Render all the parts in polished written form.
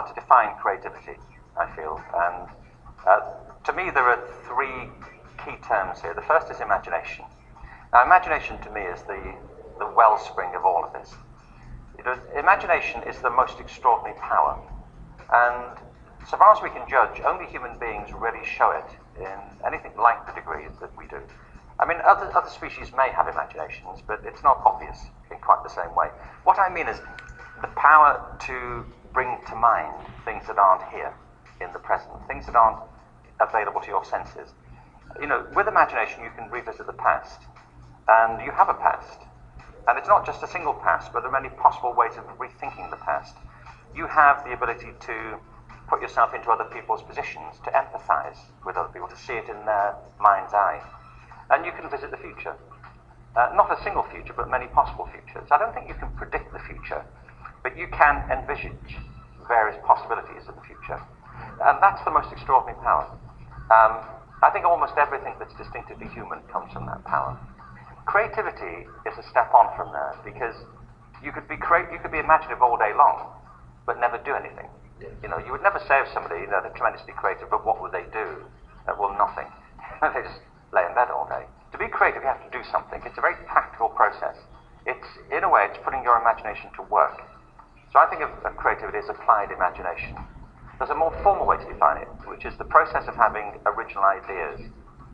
to define creativity, I feel. And to me, there are three key terms here. The first is imagination. Now, imagination to me is the wellspring of all of this. Imagination is the most extraordinary power. And so far as we can judge, only human beings really show it in anything like the degree that we do. I mean, other species may have imaginations, but it's not obvious in quite the same way. What I mean is the power to bring to mind things that aren't here in the present, things that aren't available to your senses. With imagination, you can revisit the past, and you have a past. And it's not just a single past, but there are many possible ways of rethinking the past. You have the ability to put yourself into other people's positions, to empathize with other people, to see it in their mind's eye. And you can visit the future. Not a single future, but many possible futures. I don't think you can predict the future, but you can envisage various possibilities of the future. And that's the most extraordinary power. I think almost everything that's distinctively human comes from that power. Creativity is a step on from there, because you could be imaginative all day long, but never do anything. You would never say of somebody, they're tremendously creative, but what would they do? Well, nothing. They just lay in bed all day. To be creative, you have to do something. It's a very practical process. In a way, it's putting your imagination to work. So I think of creativity as applied imagination. There's a more formal way to define it, which is the process of having original ideas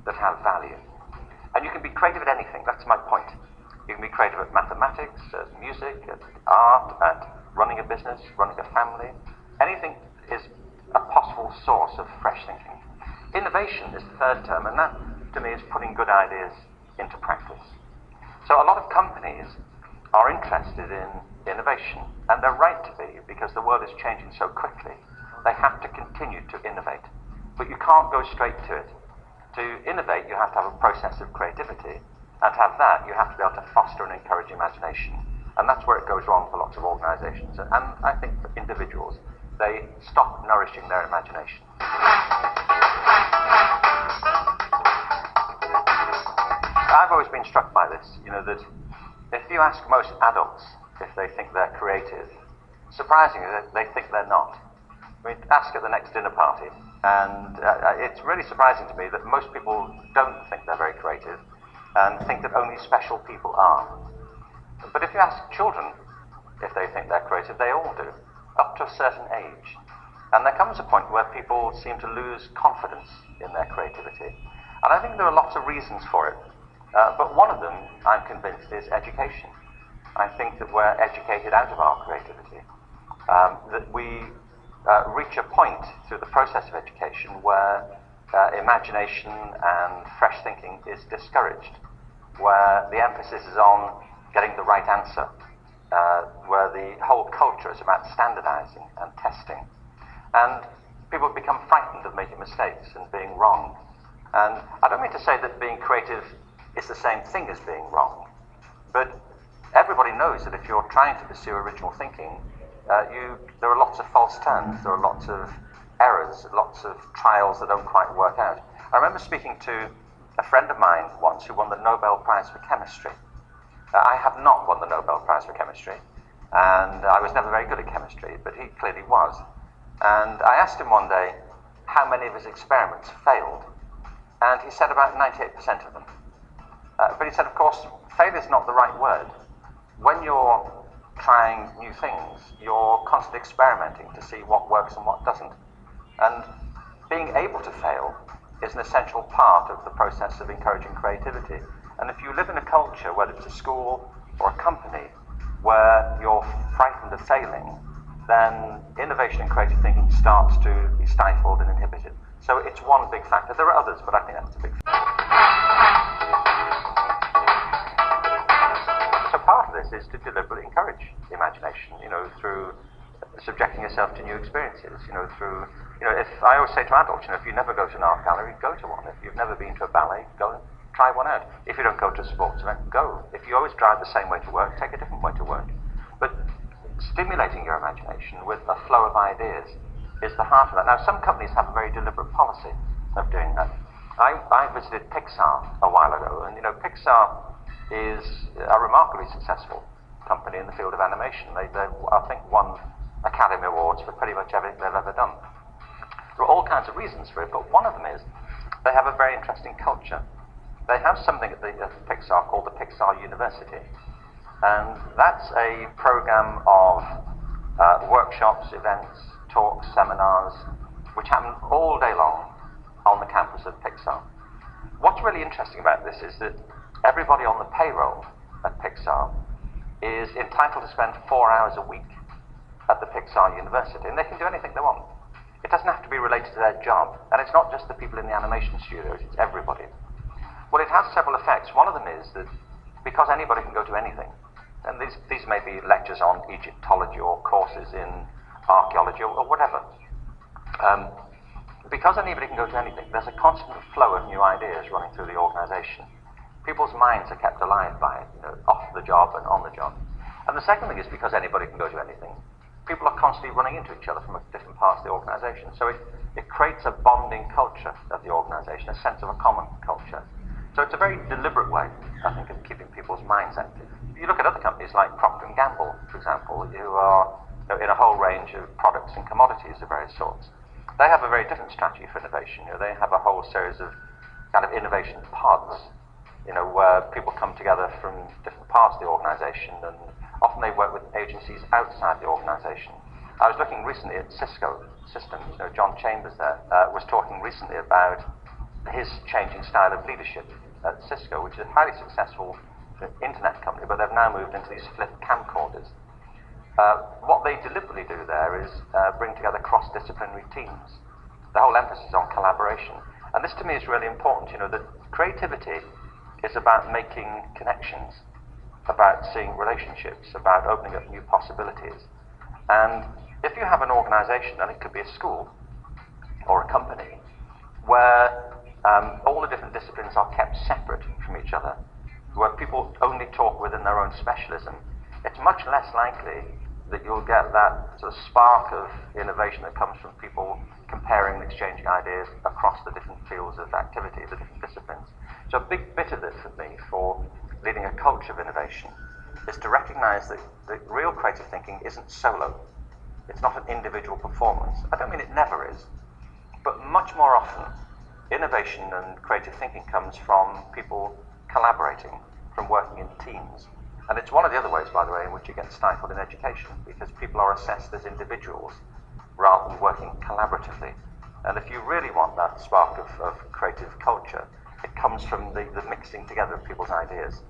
that have value. And you can be creative at anything. That's my point. You can be creative at mathematics, at music, at art, at running a business, running a family. Anything is a possible source of fresh thinking. Innovation is the third term, and that, to me, is putting good ideas into practice. So a lot of companies are interested in innovation, and they're right to be, because the world is changing so quickly. They have to continue to innovate. But you can't go straight to it. To innovate, you have to have a process of creativity, and to have that, you have to be able to foster and encourage imagination. And that's where it goes wrong for lots of organizations. And I think for individuals, they stop nourishing their imagination. I've always been struck by this, that if you ask most adults if they think they're creative, surprisingly, they think they're not. I mean, ask at the next dinner party, and it's really surprising to me that most people don't think they're very creative and think that only special people are. But if you ask children if they think they're creative, they all do, up to a certain age. And there comes a point where people seem to lose confidence in their creativity. And I think there are lots of reasons for it. But one of them, I'm convinced, is education. I think that we're educated out of our creativity. That we reach a point through the process of education where imagination and fresh thinking is discouraged, where the emphasis is on getting the right answer, where the whole culture is about standardizing and testing. And people become frightened of making mistakes and being wrong. And I don't mean to say that being creative is the same thing as being wrong, but everybody knows that if you're trying to pursue original thinking, there are lots of false turns, there are lots of errors, lots of trials that don't quite work out. I remember speaking to a friend of mine once who won the Nobel Prize for Chemistry. I have not won the Nobel Prize for Chemistry, and I was never very good at chemistry, but he clearly was. And I asked him one day how many of his experiments failed, and he said about 98% of them. But he said, of course, failure is not the right word. When you're trying new things, you're constantly experimenting to see what works and what doesn't. And being able to fail is an essential part of the process of encouraging creativity. And if you live in a culture, whether it's a school or a company, where you're frightened of failing, then innovation and creative thinking starts to be stifled and inhibited. So it's one big factor. There are others, but I think that's a big factor. So part of this is to deliberately encourage imagination, through subjecting yourself to new experiences, through, if I always say to adults, if you never go to an art gallery, go to one. If you've never been to a ballet, go and try one out. If you don't go to a sports event, go. If you always drive the same way to work, take a different way to work. But stimulating your imagination with a flow of ideas is the heart of that. Now, some companies have a very deliberate policy of doing that. I visited Pixar a while ago, and Pixar is a remarkably successful company in the field of animation. They I think, won Academy Awards for pretty much everything they've ever done. There are all kinds of reasons for it, but one of them is they have a very interesting culture. They have something at Pixar called the Pixar University, and that's a program of workshops, events, talks, seminars, which happen all day long on the campus of Pixar. What's really interesting about this is that everybody on the payroll at Pixar is entitled to spend 4 hours a week at the Pixar University, and they can do anything they want. It doesn't have to be related to their job, and it's not just the people in the animation studios, it's everybody. Well, it has several effects. One of them is that because anybody can go to anything, and these may be lectures on Egyptology or courses in archaeology or whatever, because anybody can go to anything, there's a constant flow of new ideas running through the organization. People's minds are kept alive by it, off the job and on the job. And the second thing is because anybody can go to anything, people are constantly running into each other from different parts of the organization. So it creates a bonding culture of the organization, a sense of a common culture. So it's a very deliberate way, I think, of keeping people's minds active. You look at other companies like Procter & Gamble, for example, who are in a whole range of products and commodities of various sorts. They have a very different strategy for innovation. They have a whole series of kind of innovation pods, where people come together from different parts of the organization, and often they work with agencies outside the organization. I was looking recently at Cisco Systems. John Chambers there was talking recently about his changing style of leadership at Cisco, which is a highly successful internet company, but they've now moved into these flip camcorders. What they deliberately do there is bring together cross-disciplinary teams. The whole emphasis is on collaboration. And this to me is really important, that creativity is about making connections, about seeing relationships, about opening up new possibilities. And if you have an organization, and it could be a school or a company, where all the different disciplines are kept separate from each other, where people only talk within their own specialism, it's much less likely that you'll get that sort of spark of innovation that comes from people comparing and exchanging ideas across the different fields of activity, the different disciplines. So a big bit of it for me, for leading a culture of innovation, is to recognize that the real creative thinking isn't solo. It's not an individual performance. I don't mean it never is, but much more often, innovation and creative thinking comes from people collaborating, from working in teams. And it's one of the other ways, by the way, in which it gets stifled in education, because people are assessed as individuals rather than working collaboratively. And if you really want that spark of creative culture, it comes from the mixing together of people's ideas.